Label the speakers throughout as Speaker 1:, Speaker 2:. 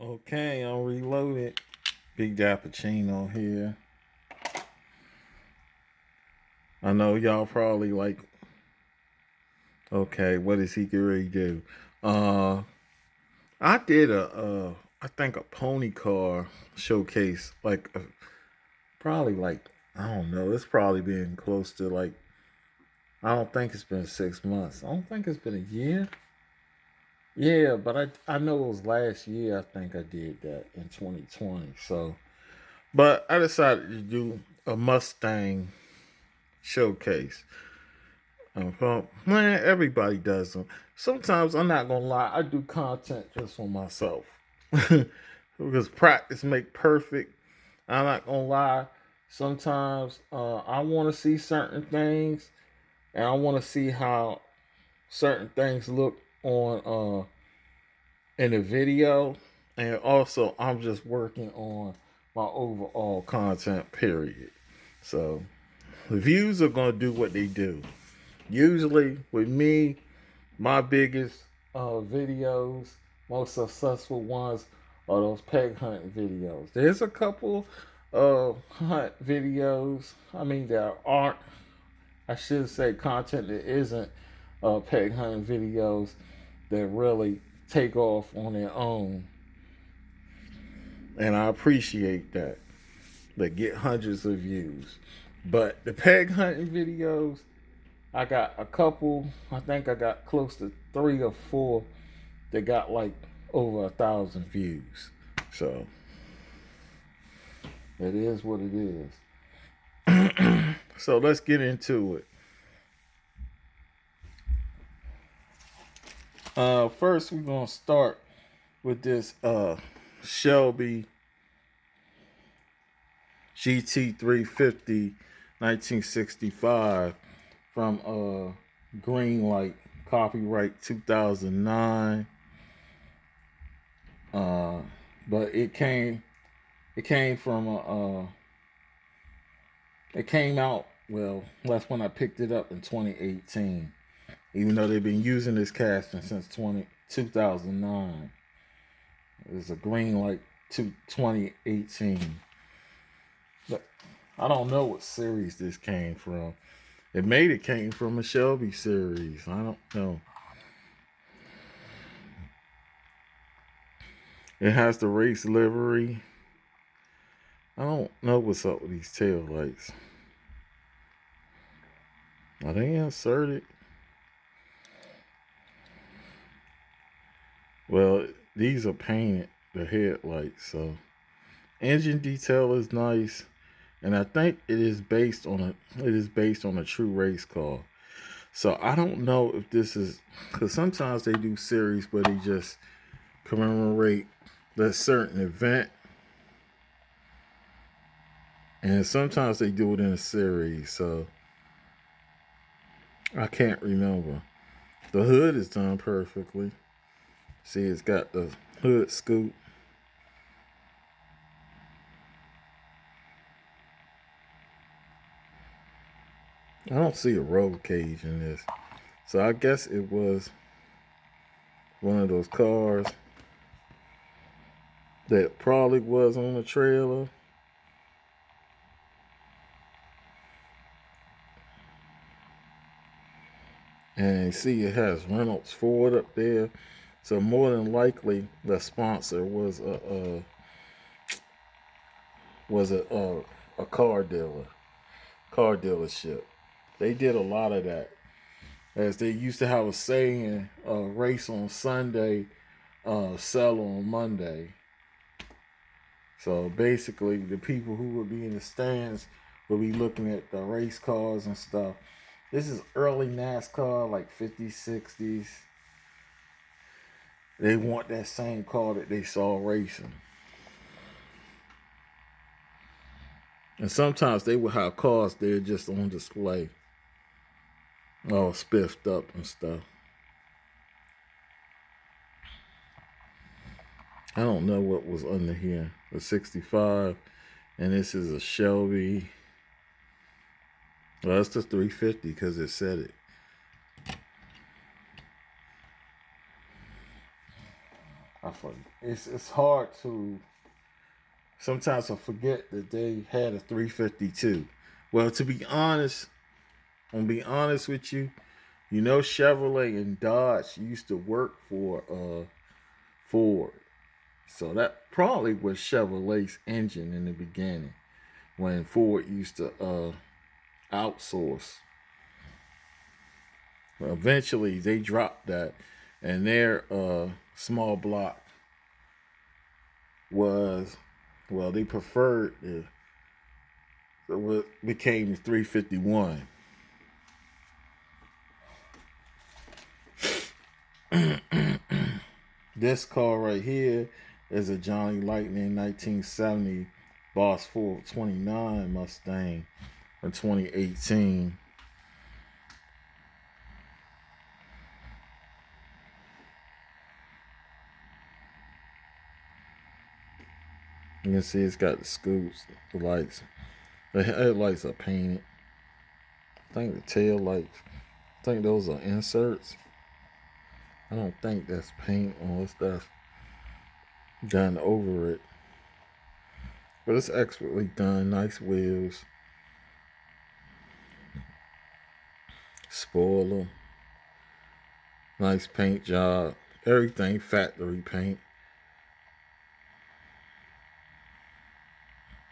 Speaker 1: Okay, I'm reloaded. Big Dappuccino here. I know y'all probably like, okay, what is he getting ready to do? Uh, I did I think a pony car showcase, probably like, I don't know, it's probably been close to like, I don't think it's been 6 months. I don't think it's been a year. Yeah, but I know it was last year. I think I did that in 2020. So, but I decided to do a Mustang showcase. Man, everybody does them. Sometimes I'm not gonna lie, I do content just for myself because practice make perfect. I'm not gonna lie. Sometimes I want to see certain things, and I want to see how certain things look on in a video, and also I'm just working on my overall content. Period. So the views are gonna do what they do. Usually with me, my biggest videos, most successful ones are those peg hunting videos. There's a couple hunt videos. I mean, there aren't, I should say, content that isn't peg hunting videos that really take off on their own. And I appreciate that. They get hundreds of views. But the peg hunting videos, I got a couple. I think I got close to 3 or 4 that got like over 1,000 views. So it is what it is. So let's get into it. First, we're gonna start with this Shelby GT350 1965 from Greenlight, copyright 2009. But it came from it came out, well, that's when I picked it up in 2018. Even though they've been using this casting since 2009. It's a Greenlight 2018. But I don't know what series this came from. It came from a Shelby series. I don't know. It has the race livery. I don't know what's up with these tail lights. Are they inserted? Well, these are painted, the headlights. So engine detail is nice, and I think it is based on a true race car. So I don't know if this is, because sometimes they do series where they just commemorate that certain event, and sometimes they do it in a series. So I can't remember. The hood is done perfectly. See, it's got the hood scoop. I don't see a roll cage in this. So I guess it was one of those cars that probably was on a trailer. And see, it has Reynolds Ford up there. So more than likely, the sponsor was a car dealership. They did a lot of that. As they used to have a saying, race on Sunday, sell on Monday. So basically, the people who would be in the stands would be looking at the race cars and stuff. This is early NASCAR, like 50s, 60s. They want that same car that they saw racing. And sometimes they would have cars there just on display, all spiffed up and stuff. I don't know what was under here. The 65, and this is a Shelby. Well, it's the 350 because it said it. It's hard to. Sometimes I forget that they had a 352. Well, to be honest, I'm gonna be honest with you. You know, Chevrolet and Dodge used to work for Ford, so that probably was Chevrolet's engine in the beginning when Ford used to outsource. Eventually, they dropped that, and their small block was, well, they preferred what became the 351. This car right here is a Johnny Lightning 1970 Boss 429 Mustang from 2018. You can see it's got the scoops, the lights. The headlights are painted. I think the tail lights, I think those are inserts. I don't think that's paint unless that's done over it. But it's expertly done. Nice wheels. Spoiler. Nice paint job. Everything factory paint.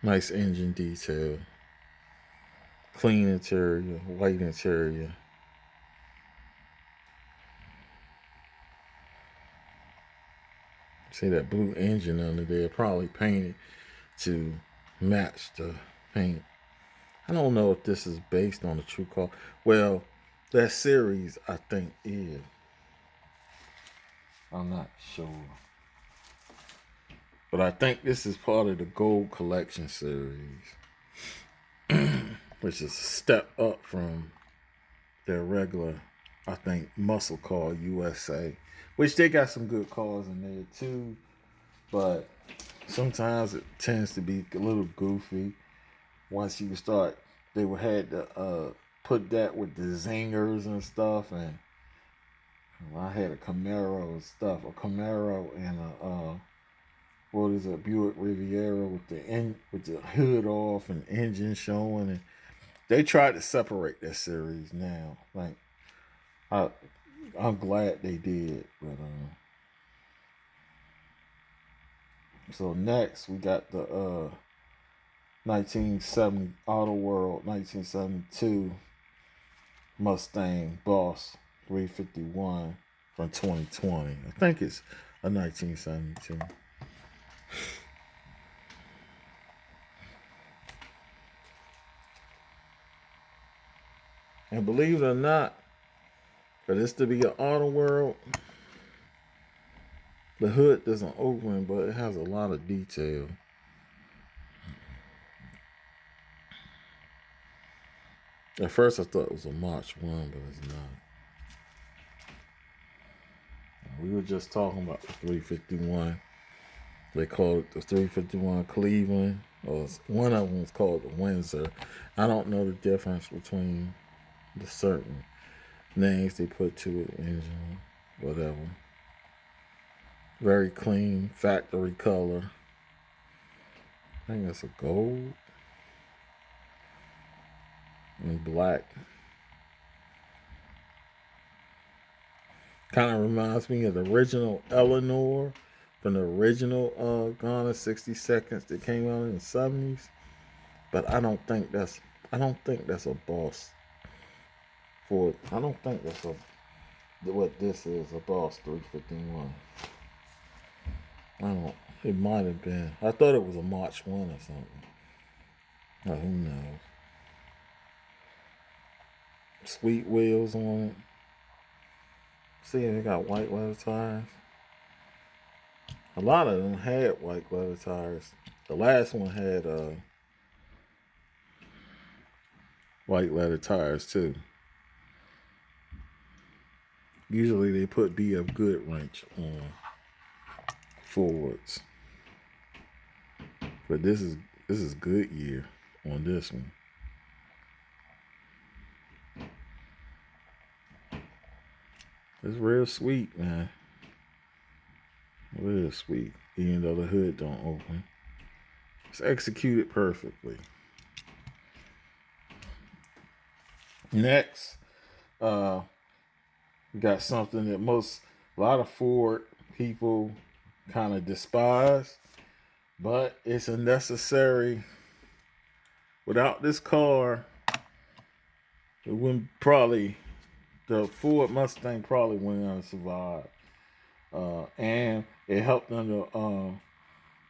Speaker 1: Nice engine detail. Clean interior. White interior. See that blue engine under there, probably painted to match the paint. I don't know if this is based on a true car. Well, that series I think is. I'm not sure. But I think this is part of the Gold Collection series, which is a step up from their regular, I think, muscle car USA, which they got some good cars in there too, but sometimes it tends to be a little goofy. Once you start, they would had to put that with the zingers and stuff, and I had a Camaro and stuff, a Camaro and a what is it, Buick Riviera with the hood off and engine showing, and they tried to separate that series now. Like I'm glad they did, but so next we got the 1970 Auto World 1972 Mustang Boss 351 from 2020. I think it's a 1972. And believe it or not, for this to be an Auto World, the hood doesn't open, but it has a lot of detail. At first I thought it was a March 1, but it's not. We were just talking about the 351. They call it the 351 Cleveland, or one of them was called the Windsor. I don't know the difference between the certain names they put to it, engine, whatever. Very clean, factory color. I think that's a gold and black. Kind of reminds me of the original Eleanor from the original Gone in 60 Seconds that came out in the 70s. But I don't think that's a Boss Ford. I don't think that's what this is, a Boss 351. I don't. It might have been. I thought it was a March 1 or something. Oh, who knows? Sweet wheels on it. See, they got white leather tires. A lot of them had white leather tires. The last one had white leather tires too. Usually they put BF Goodwrench on Fords, but this is Goodyear on this one. It's real sweet, man. it is sweet, even though the hood don't open. It's executed perfectly. Next, we got something that a lot of Ford people kind of despise, but it's a necessary. Without this car, it wouldn't probably, the Ford Mustang probably wouldn't have survived. And it helped them to,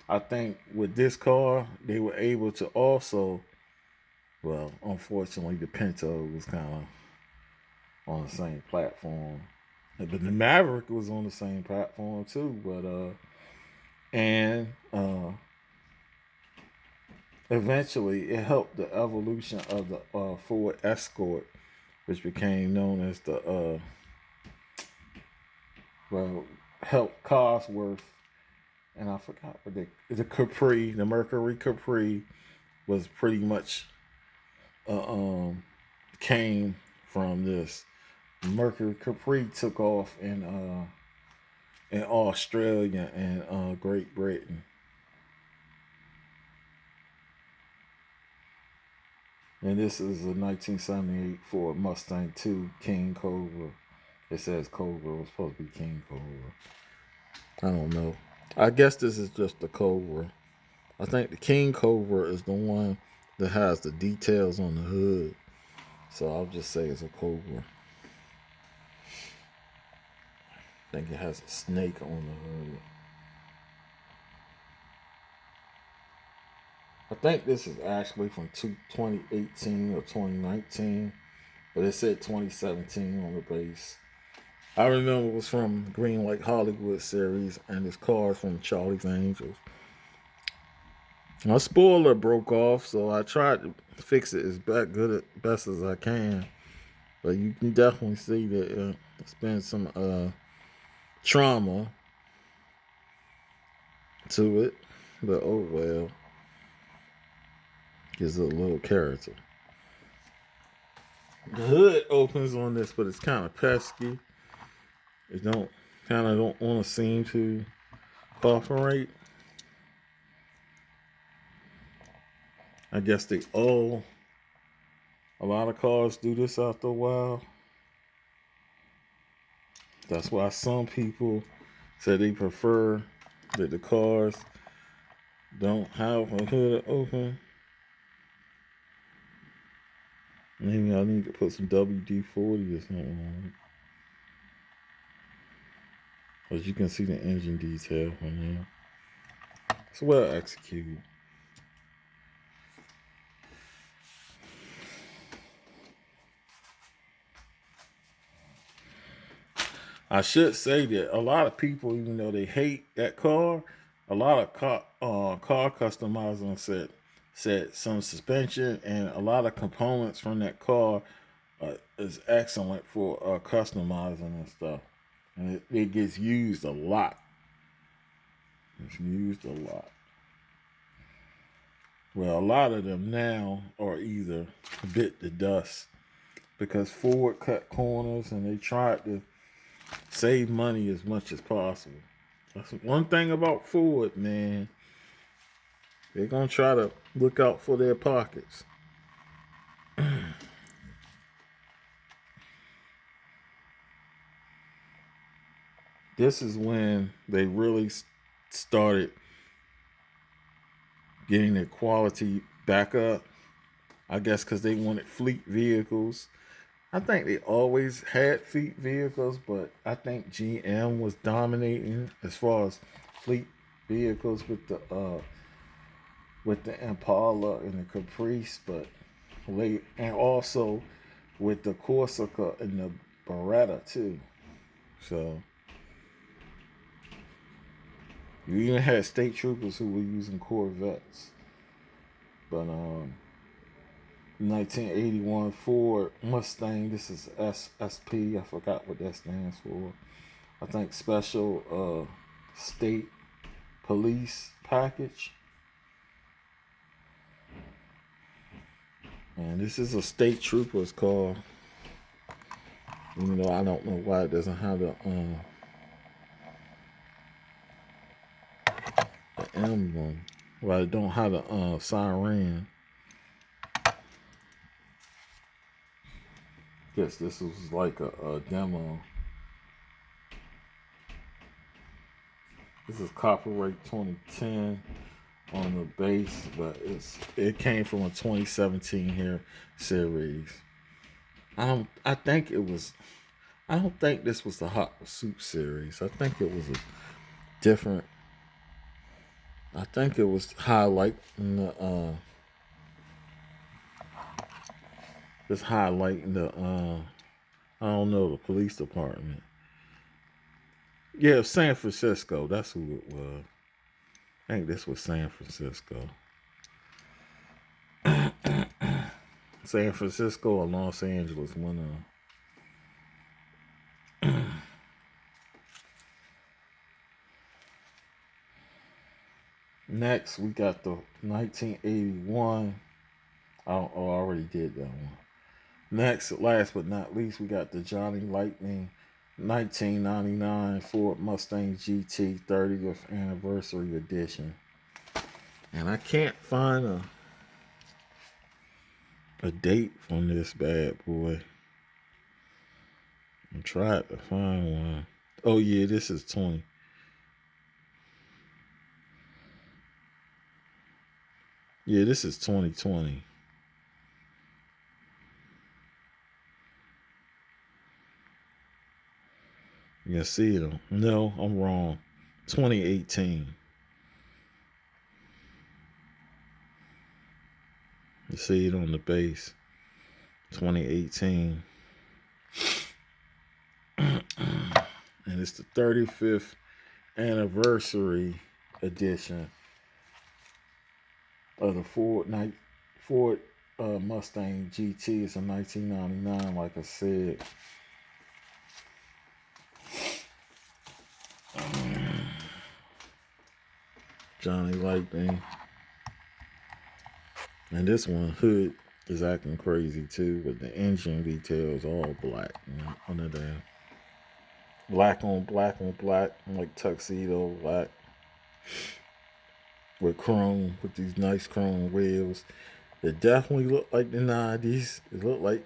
Speaker 1: I think with this car, they were able to also, well, unfortunately, the Pinto was kind of on the same platform. But the Maverick was on the same platform too. And eventually it helped the evolution of the Ford Escort, which became known as the, helped Cosworth. And I forgot what the Capri, the Mercury Capri was pretty much came from this. Mercury Capri took off in Australia and Great Britain. And this is a 1978 Ford Mustang 2 King Cobra. It says Cobra. It was supposed to be King Cobra. I don't know. I guess this is just the Cobra. I think the King Cobra is the one that has the details on the hood. So I'll just say it's a Cobra. I think it has a snake on the hood. I think this is actually from 2018 or 2019, but it said 2017 on the base. I remember it was from Greenlight Hollywood series, and this car is from Charlie's Angels. My spoiler broke off, so I tried to fix it as best as I can. But you can definitely see that it's been some trauma to it. But oh well. Gives it a little character. The hood opens on this, but it's kind of pesky. It don't want to seem to cooperate. I guess a lot of cars do this after a while. That's why some people say they prefer that the cars don't have a hood open. Maybe I need to put some WD-40 or something on it. As you can see the engine detail on there. It's well executed. I should say that a lot of people, even though they hate that car, a lot of car customizers said some suspension and a lot of components from that car is excellent for customizing and stuff. And it gets used a lot. It's used a lot. Well, a lot of them now are either bit the dust because Ford cut corners and they tried to save money as much as possible. That's one thing about Ford, man. They're going to try to look out for their pockets. This is when they really started getting their quality back up. I guess because they wanted fleet vehicles. I think they always had fleet vehicles, but I think GM was dominating as far as fleet vehicles with the Impala and the Caprice, and also with the Corsica and the Beretta too. So you even had state troopers who were using Corvettes. But 1981 Ford Mustang, this is SSP, I forgot what that stands for. I think Special State Police Package. And this is a state trooper's car. Even though I don't know why it doesn't have the emblem, but I don't have the siren. Guess this was like a demo. This is copyright 2010 on the base, but it came from a 2017 here series. I don't think this was the Hot Pursuit series. I think it was a different. I think it was highlighting the just highlighting the I don't know, the police department. Yeah, San Francisco. That's who it was. I think this was San Francisco. San Francisco or Los Angeles, one of them. Next, we got the 1981. I already did that one. Next, last but not least, we got the Johnny Lightning 1999 Ford Mustang GT 30th Anniversary Edition. And I can't find a date from this bad boy. I tried to find one. Oh yeah, this is 20. Yeah, this is 2020. You can see it. No, I'm wrong. 2018. You see it on the base. 2018. And it's the 35th anniversary edition of the Ford Mustang GT. It's a 1999, like I said. Johnny Lightning. And this one, hood is acting crazy too, but the engine details all black. None of that. Black on black on black, like tuxedo black. With chrome, with these nice chrome wheels. It definitely look like the 90s. It looked like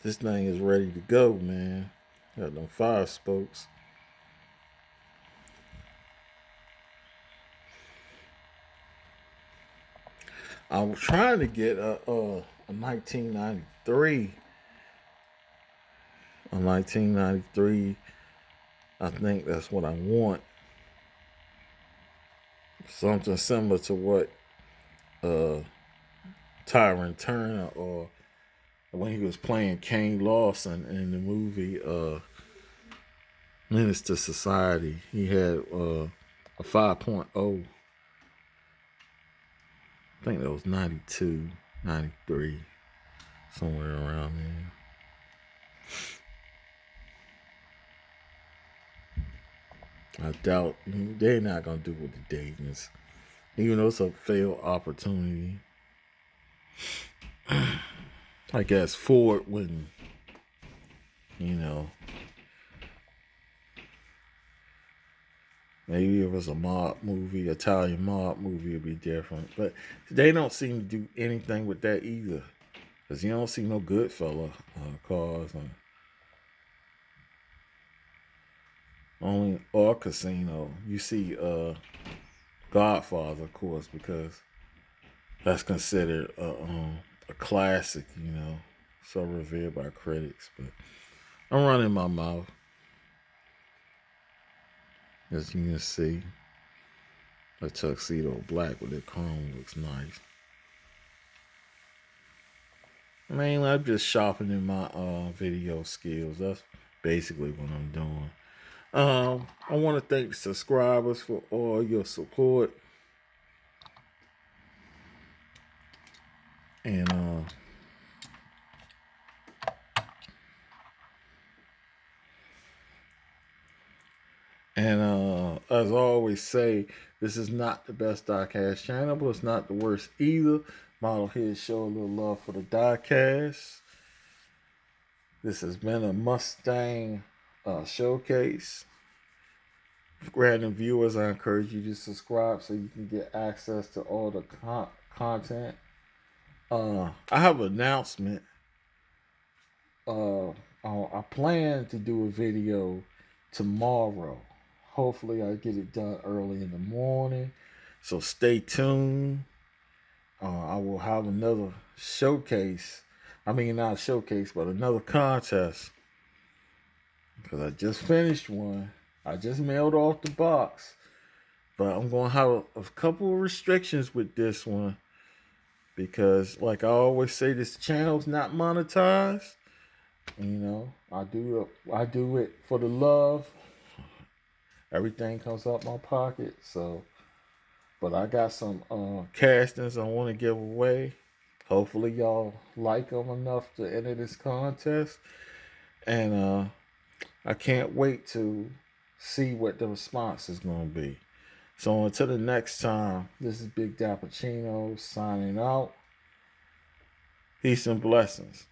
Speaker 1: this thing is ready to go, man. Got them 5 spokes. I was trying to get a 1993. A 1993. I think that's what I want. Something similar to what Tyron Turner, or when he was playing Kane Lawson in the movie Menace to Society. He had a 5.0. I think that was 92, 93, somewhere around there. I doubt they're not going to do with the Dayton's. Even though it's a failed opportunity. I guess Ford wouldn't, maybe if it was a mob movie, Italian mob movie, it'd be different. But they don't seem to do anything with that either. Because you don't see no Goodfella cars. Or Casino. You see Godfather, of course, because that's considered a classic, so revered by critics. But I'm running my mouth. As you can see, the tuxedo black with the chrome looks nice. Mainly, I'm just sharpening my video skills. That's basically what I'm doing. I want to thank the subscribers for all your support. And as I always say, this is not the best diecast channel, but it's not the worst either. Model here show a little love for the diecast. This has been a Mustang showcase random viewers, I encourage you to subscribe so you can get access to all the content. I have an announcement. I plan to do a video tomorrow. Hopefully, I get it done early in the morning. So stay tuned. I will have another showcase. I mean, not a showcase, but another contest. Because I just finished one. I just mailed off the box. But I'm going to have a couple of restrictions with this one. Because, like I always say, this channel's not monetized. You know, I do it for the love. Everything comes out my pocket. So, but I got some castings I want to give away. Hopefully, y'all like them enough to enter this contest. And I can't wait to see what the response is going to be. So until the next time, this is Big Dappuccino signing out. Peace and blessings.